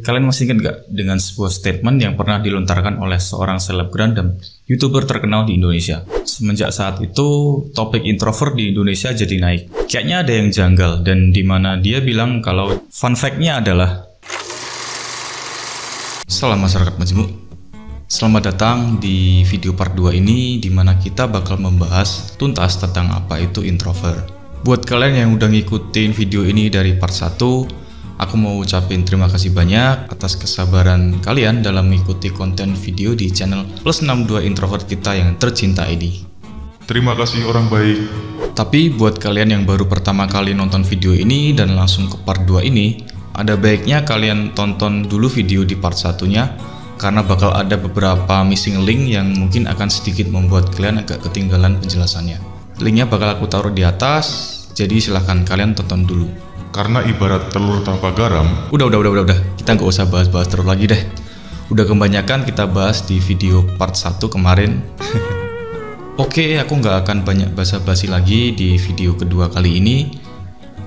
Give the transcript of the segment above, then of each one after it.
Kalian masih ingat gak dengan sebuah statement yang pernah dilontarkan oleh seorang selebgram dan YouTuber terkenal di Indonesia? Semenjak saat itu, topik introvert di Indonesia jadi naik. Kayaknya ada yang janggal, dan dimana dia bilang kalau fun fact-nya adalah salam masyarakat majemuk. Selamat datang di video part 2 ini, dimana kita bakal membahas tuntas tentang apa itu introvert. Buat kalian yang udah ngikutin video ini dari part 1, aku mau ucapin terima kasih banyak atas kesabaran kalian dalam mengikuti konten video di channel Plus62 Introvert kita yang tercinta ini. Terima kasih orang baik. Tapi buat kalian yang baru pertama kali nonton video ini dan langsung ke part 2 ini, ada baiknya kalian tonton dulu video di part 1-nya, karena bakal ada beberapa missing link yang mungkin akan sedikit membuat kalian agak ketinggalan penjelasannya. Linknya bakal aku taruh di atas, jadi silahkan kalian tonton dulu. Karena ibarat telur tanpa garam. Udah. Kita nggak usah bahas-bahas terus lagi deh. Udah kebanyakan kita bahas di video part 1 kemarin. Oke, aku nggak akan banyak basa-basi lagi di video kedua kali ini.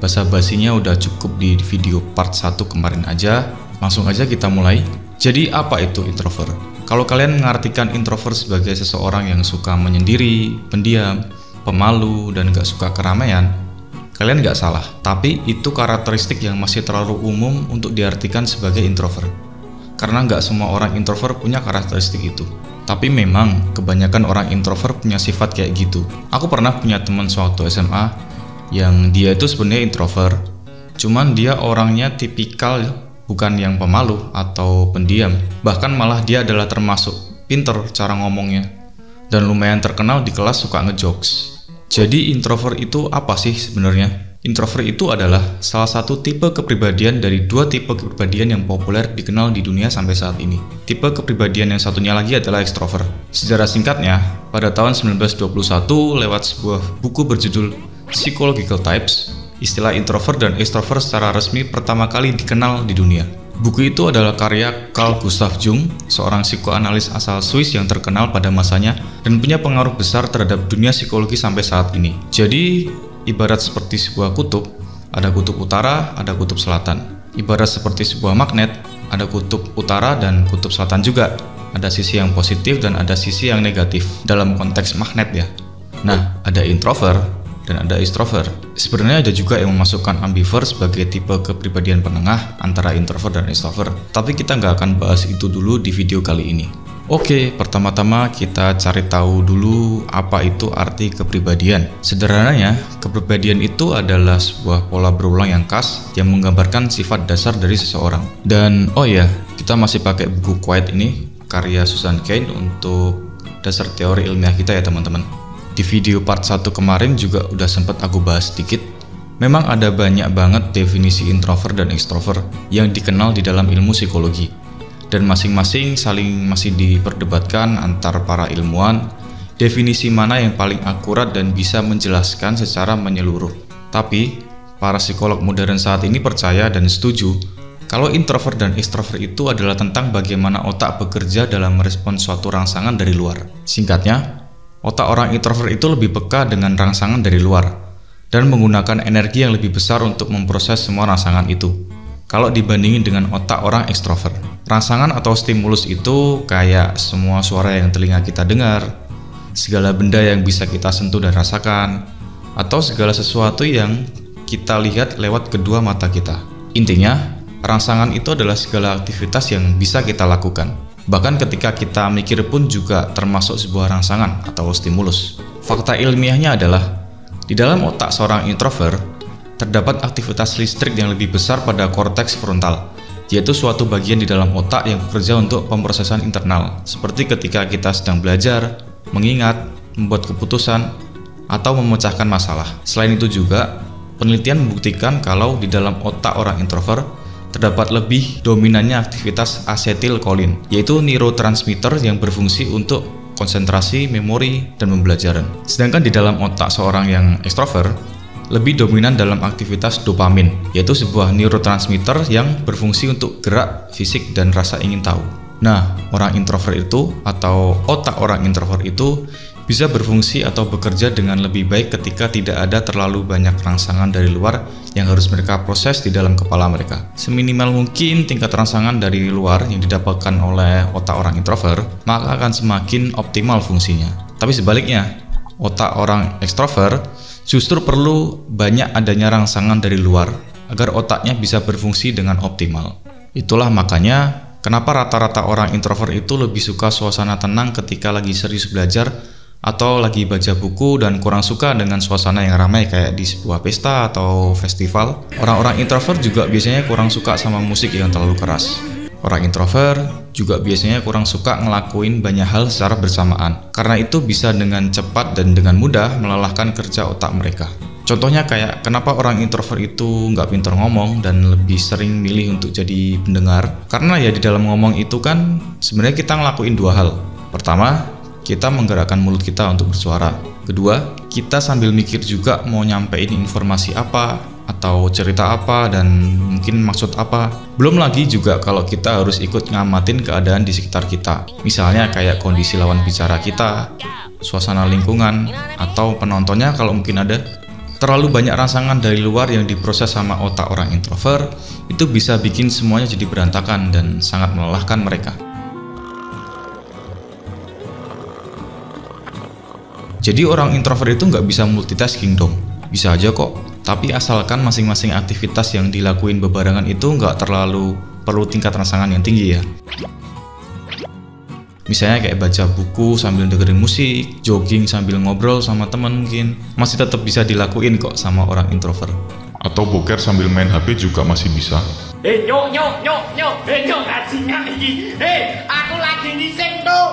Basa-basinya udah cukup di video part 1 kemarin aja. Langsung aja kita mulai. Jadi apa itu introvert? Kalau kalian mengartikan introvert sebagai seseorang yang suka menyendiri, pendiam, pemalu, dan nggak suka keramaian, kalian nggak salah, tapi itu karakteristik yang masih terlalu umum untuk diartikan sebagai introvert. Karena nggak semua orang introvert punya karakteristik itu. Tapi memang kebanyakan orang introvert punya sifat kayak gitu. Aku pernah punya teman sewaktu SMA yang dia itu sebenarnya introvert. Cuman dia orangnya tipikal bukan yang pemalu atau pendiam. Bahkan malah dia adalah termasuk pinter cara ngomongnya. Dan lumayan terkenal di kelas suka ngejokes. Jadi introvert itu apa sih sebenarnya? Introvert itu adalah salah satu tipe kepribadian dari dua tipe kepribadian yang populer dikenal di dunia sampai saat ini. Tipe kepribadian yang satunya lagi adalah extrovert. Sejarah singkatnya, pada tahun 1921 lewat sebuah buku berjudul Psychological Types, istilah introvert dan extrovert secara resmi pertama kali dikenal di dunia. Buku itu adalah karya Carl Gustav Jung, seorang psikoanalis asal Swiss yang terkenal pada masanya dan punya pengaruh besar terhadap dunia psikologi sampai saat ini. Jadi, ibarat seperti sebuah kutub, ada kutub utara, ada kutub selatan. Ibarat seperti sebuah magnet, ada kutub utara dan kutub selatan juga. Ada sisi yang positif dan ada sisi yang negatif dalam konteks magnet ya. Nah, ada introvert dan ada extrovert. Sebenarnya ada juga yang memasukkan ambivert sebagai tipe kepribadian penengah antara introvert dan extrovert. Tapi kita nggak akan bahas itu dulu di video kali ini. Oke, pertama-tama kita cari tahu dulu apa itu arti kepribadian. Sederhananya, kepribadian itu adalah sebuah pola berulang yang khas yang menggambarkan sifat dasar dari seseorang. Dan oh ya, kita masih pakai buku Quiet ini, karya Susan Cain untuk dasar teori ilmiah kita ya teman-teman. Di video part 1 kemarin juga udah sempat aku bahas sedikit. Memang ada banyak banget definisi introvert dan extrovert yang dikenal di dalam ilmu psikologi. Dan masing-masing saling masih diperdebatkan antar para ilmuwan definisi mana yang paling akurat dan bisa menjelaskan secara menyeluruh. Tapi, para psikolog modern saat ini percaya dan setuju kalau introvert dan extrovert itu adalah tentang bagaimana otak bekerja dalam merespons suatu rangsangan dari luar. Singkatnya, otak orang introvert itu lebih peka dengan rangsangan dari luar dan menggunakan energi yang lebih besar untuk memproses semua rangsangan itu. Kalau dibandingin dengan otak orang ekstrovert, rangsangan atau stimulus itu kayak semua suara yang telinga kita dengar, segala benda yang bisa kita sentuh dan rasakan, atau segala sesuatu yang kita lihat lewat kedua mata kita. Intinya, rangsangan itu adalah segala aktivitas yang bisa kita lakukan. Bahkan ketika kita mikir pun juga termasuk sebuah rangsangan atau stimulus. Fakta ilmiahnya adalah, di dalam otak seorang introvert, terdapat aktivitas listrik yang lebih besar pada korteks frontal, yaitu suatu bagian di dalam otak yang bekerja untuk pemrosesan internal, seperti ketika kita sedang belajar, mengingat, membuat keputusan, atau memecahkan masalah. Selain itu juga, penelitian membuktikan kalau di dalam otak orang introvert, terdapat lebih dominannya aktivitas asetilkolin, yaitu neurotransmitter yang berfungsi untuk konsentrasi, memori, dan pembelajaran. Sedangkan di dalam otak seorang yang ekstrovert, lebih dominan dalam aktivitas dopamin, yaitu sebuah neurotransmitter yang berfungsi untuk gerak, fisik, dan rasa ingin tahu. Nah, orang introvert itu atau otak orang introvert itu bisa berfungsi atau bekerja dengan lebih baik ketika tidak ada terlalu banyak rangsangan dari luar yang harus mereka proses di dalam kepala mereka. Seminimal mungkin tingkat rangsangan dari luar yang didapatkan oleh otak orang introvert, maka akan semakin optimal fungsinya. Tapi sebaliknya, otak orang ekstrovert justru perlu banyak adanya rangsangan dari luar agar otaknya bisa berfungsi dengan optimal. Itulah makanya kenapa rata-rata orang introvert itu lebih suka suasana tenang ketika lagi serius belajar atau lagi baca buku dan kurang suka dengan suasana yang ramai kayak di sebuah pesta atau festival. Orang-orang introvert juga biasanya kurang suka sama musik yang terlalu keras. Orang introvert juga biasanya kurang suka ngelakuin banyak hal secara bersamaan, karena itu bisa dengan cepat dan dengan mudah melelahkan kerja otak mereka. Contohnya kayak kenapa orang introvert itu nggak pintar ngomong dan lebih sering milih untuk jadi pendengar. Karena ya di dalam ngomong itu kan sebenarnya kita ngelakuin dua hal. Pertama, kita menggerakkan mulut kita untuk bersuara. Kedua, kita sambil mikir juga mau nyampein informasi apa atau cerita apa dan mungkin maksud apa. Belum lagi juga kalau kita harus ikut ngamatin keadaan di sekitar kita. Misalnya kayak kondisi lawan bicara kita, suasana lingkungan, atau penontonnya kalau mungkin ada. Terlalu banyak rangsangan dari luar yang diproses sama otak orang introvert itu bisa bikin semuanya jadi berantakan dan sangat melelahkan mereka. Jadi orang introvert itu nggak bisa multitasking dong. Bisa aja kok, tapi asalkan masing-masing aktivitas yang dilakuin bebarengan itu nggak terlalu perlu tingkat rangsangan yang tinggi ya. Misalnya kayak baca buku sambil dengerin musik, jogging sambil ngobrol sama teman mungkin masih tetap bisa dilakuin kok sama orang introvert. Atau boker sambil main HP juga masih bisa. Nyok aku lagi ngising tuh.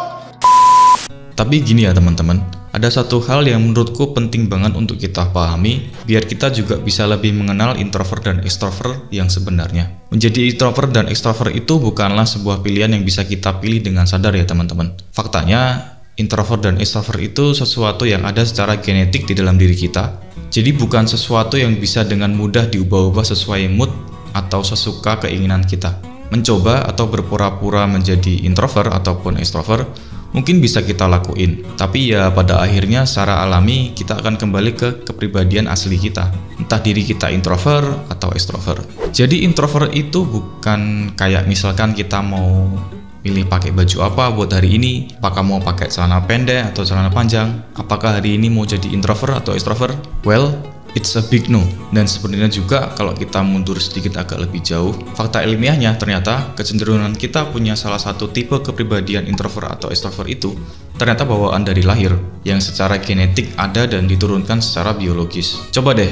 Tapi gini ya teman-teman, ada satu hal yang menurutku penting banget untuk kita pahami biar kita juga bisa lebih mengenal introvert dan extrovert yang sebenarnya. Menjadi introvert dan extrovert itu bukanlah sebuah pilihan yang bisa kita pilih dengan sadar ya teman-teman. Faktanya, introvert dan extrovert itu sesuatu yang ada secara genetik di dalam diri kita. Jadi bukan sesuatu yang bisa dengan mudah diubah-ubah sesuai mood atau sesuka keinginan kita. Mencoba atau berpura-pura menjadi introvert ataupun extrovert mungkin bisa kita lakuin, tapi ya pada akhirnya secara alami kita akan kembali ke kepribadian asli kita, entah diri kita introvert atau extrovert. Jadi introvert itu bukan kayak misalkan kita mau pilih pakai baju apa buat hari ini, apakah mau pakai celana pendek atau celana panjang, apakah hari ini mau jadi introvert atau extrovert. Well, it's a big no. Dan sebenarnya juga kalau kita mundur sedikit agak lebih jauh, fakta ilmiahnya ternyata kecenderungan kita punya salah satu tipe kepribadian introvert atau extrovert itu ternyata bawaan dari lahir yang secara genetik ada dan diturunkan secara biologis. Coba deh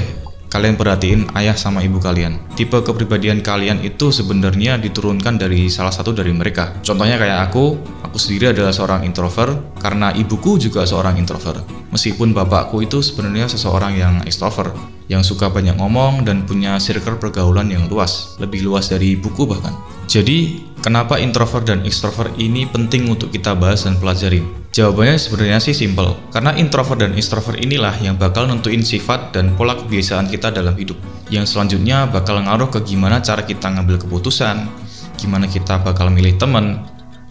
kalian perhatiin ayah sama ibu kalian. Tipe kepribadian kalian itu sebenarnya diturunkan dari salah satu dari mereka. Contohnya kayak aku sendiri adalah seorang introvert karena ibuku juga seorang introvert. Meskipun bapakku itu sebenarnya seseorang yang extrovert, yang suka banyak ngomong dan punya circle pergaulan yang luas, lebih luas dari ibuku bahkan. Jadi, kenapa introvert dan extrovert ini penting untuk kita bahas dan pelajarin? Jawabannya sebenarnya sih simple, karena introvert dan extrovert inilah yang bakal nentuin sifat dan pola kebiasaan kita dalam hidup, yang selanjutnya bakal ngaruh ke gimana cara kita ngambil keputusan, gimana kita bakal milih teman,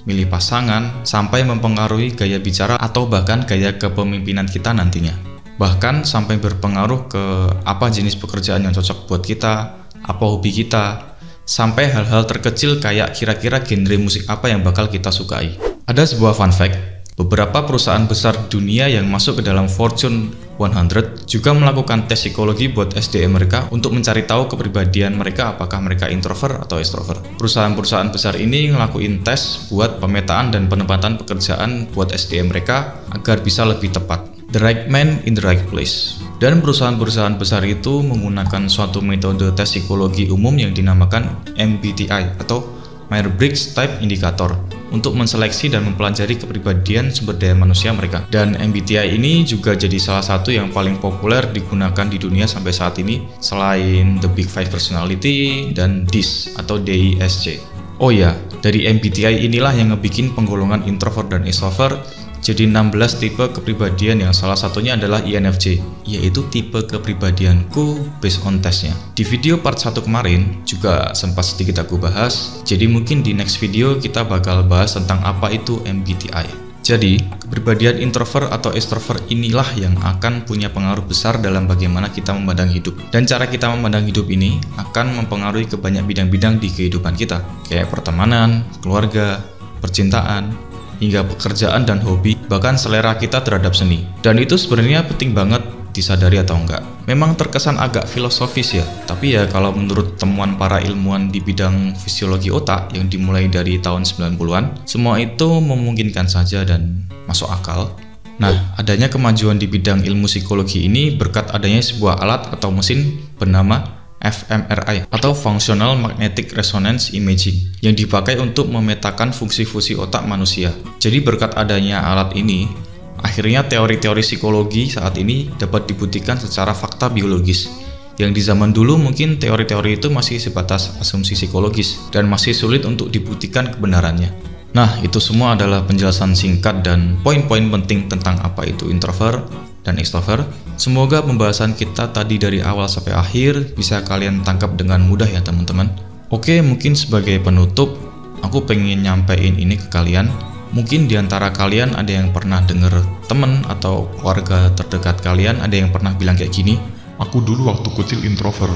milih pasangan, sampai mempengaruhi gaya bicara atau bahkan gaya kepemimpinan kita nantinya. Bahkan sampai berpengaruh ke apa jenis pekerjaan yang cocok buat kita, apa hobi kita, sampai hal-hal terkecil kayak kira-kira genre musik apa yang bakal kita sukai. Ada sebuah fun fact, beberapa perusahaan besar dunia yang masuk ke dalam Fortune 100 juga melakukan tes psikologi buat SDM mereka untuk mencari tahu kepribadian mereka apakah mereka introvert atau extrovert. Perusahaan-perusahaan besar ini ngelakuin tes buat pemetaan dan penempatan pekerjaan buat SDM mereka agar bisa lebih tepat. The right man in the right place. Dan perusahaan-perusahaan besar itu menggunakan suatu metode tes psikologi umum yang dinamakan MBTI atau Myers-Briggs Type Indicator untuk menseleksi dan mempelajari kepribadian sumber daya manusia mereka. Dan MBTI ini juga jadi salah satu yang paling populer digunakan di dunia sampai saat ini selain The Big Five Personality dan DISC atau DISC. Oh ya, dari MBTI inilah yang ngebikin penggolongan introvert dan extrovert jadi 16 tipe kepribadian yang salah satunya adalah INFJ, yaitu tipe kepribadianku based on tesnya. Di video part 1 kemarin juga sempat sedikit aku bahas, jadi mungkin di next video kita bakal bahas tentang apa itu MBTI. Jadi, kepribadian introvert atau extrovert inilah yang akan punya pengaruh besar dalam bagaimana kita memandang hidup. Dan cara kita memandang hidup ini akan mempengaruhi ke banyak bidang-bidang di kehidupan kita, kayak pertemanan, keluarga, percintaan, hingga pekerjaan dan hobi, bahkan selera kita terhadap seni. Dan itu sebenarnya penting banget disadari atau enggak. Memang terkesan agak filosofis ya, tapi ya kalau menurut temuan para ilmuwan di bidang fisiologi otak yang dimulai dari tahun 90-an, semua itu memungkinkan saja dan masuk akal. Nah, adanya kemajuan di bidang ilmu psikologi ini berkat adanya sebuah alat atau mesin bernama fMRI atau Functional Magnetic Resonance Imaging yang dipakai untuk memetakan fungsi-fungsi otak manusia. Jadi berkat adanya alat ini, akhirnya teori-teori psikologi saat ini dapat dibuktikan secara fakta biologis. Yang di zaman dulu mungkin teori-teori itu masih sebatas asumsi psikologis dan masih sulit untuk dibuktikan kebenarannya. Nah, itu semua adalah penjelasan singkat dan poin-poin penting tentang apa itu introvert dan extrovert. Semoga pembahasan kita tadi dari awal sampai akhir bisa kalian tangkap dengan mudah ya teman-teman. Oke, mungkin sebagai penutup, aku pengen nyampein ini ke kalian. Mungkin di antara kalian ada yang pernah denger temen atau keluarga terdekat kalian ada yang pernah bilang kayak gini, Aku dulu waktu kecil introvert,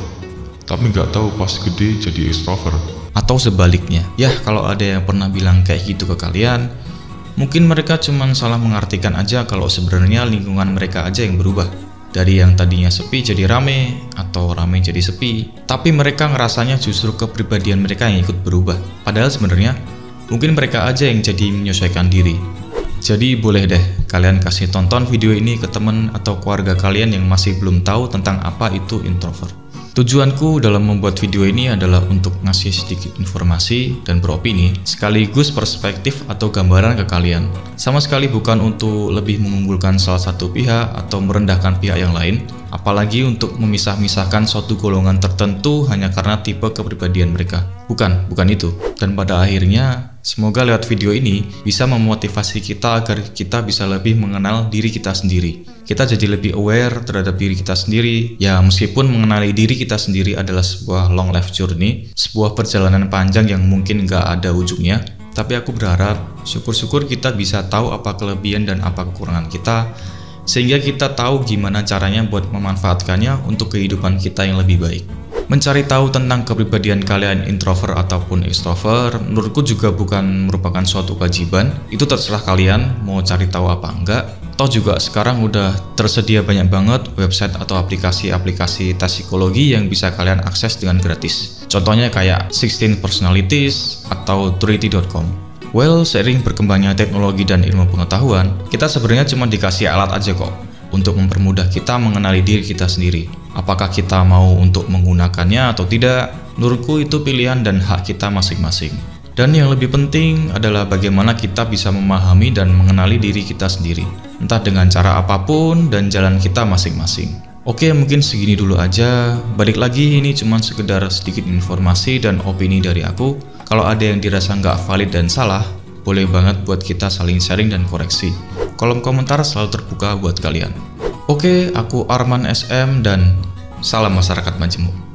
tapi nggak tahu pas gede jadi extrovert. atau sebaliknya. Ya, kalau ada yang pernah bilang kayak gitu ke kalian, mungkin mereka cuma salah mengartikan aja kalau sebenarnya lingkungan mereka aja yang berubah. Dari yang tadinya sepi jadi rame, atau rame jadi sepi. Tapi mereka ngerasanya justru kepribadian mereka yang ikut berubah. Padahal sebenarnya mungkin mereka aja yang jadi menyesuaikan diri. Jadi boleh deh kalian kasih tonton video ini ke temen atau keluarga kalian yang masih belum tahu tentang apa itu introvert. Tujuanku dalam membuat video ini adalah untuk ngasih sedikit informasi dan beropini, sekaligus perspektif atau gambaran ke kalian. Sama sekali bukan untuk lebih mengunggulkan salah satu pihak atau merendahkan pihak yang lain, apalagi untuk memisah-misahkan suatu golongan tertentu hanya karena tipe kepribadian mereka. Bukan itu. Dan pada akhirnya, semoga lewat video ini bisa memotivasi kita agar kita bisa lebih mengenal diri kita sendiri. Kita jadi lebih aware terhadap diri kita sendiri. Ya, meskipun mengenali diri kita sendiri adalah sebuah long life journey, sebuah perjalanan panjang yang mungkin nggak ada ujungnya. Tapi aku berharap, syukur-syukur kita bisa tahu apa kelebihan dan apa kekurangan kita, sehingga kita tahu gimana caranya buat memanfaatkannya untuk kehidupan kita yang lebih baik. Mencari tahu tentang kepribadian kalian introvert ataupun extrovert menurutku juga bukan merupakan suatu kewajiban. Itu terserah kalian mau cari tahu apa enggak. Toh juga sekarang udah tersedia banyak banget website atau aplikasi-aplikasi tes psikologi yang bisa kalian akses dengan gratis. Contohnya kayak 16 Personalities atau Truity.com. Well, seiring berkembangnya teknologi dan ilmu pengetahuan, kita sebenarnya cuma dikasih alat aja kok untuk mempermudah kita mengenali diri kita sendiri. Apakah kita mau untuk menggunakannya atau tidak, menurutku itu pilihan dan hak kita masing-masing. Dan yang lebih penting adalah bagaimana kita bisa memahami dan mengenali diri kita sendiri, entah dengan cara apapun dan jalan kita masing-masing. Oke, mungkin segini dulu aja. Balik lagi, ini cuma sekedar sedikit informasi dan opini dari aku. Kalau ada yang dirasa nggak valid dan salah, boleh banget buat kita saling sharing dan koreksi. Kolom komentar selalu terbuka buat kalian. Oke, aku Arman SM dan salam masyarakat Majemuk.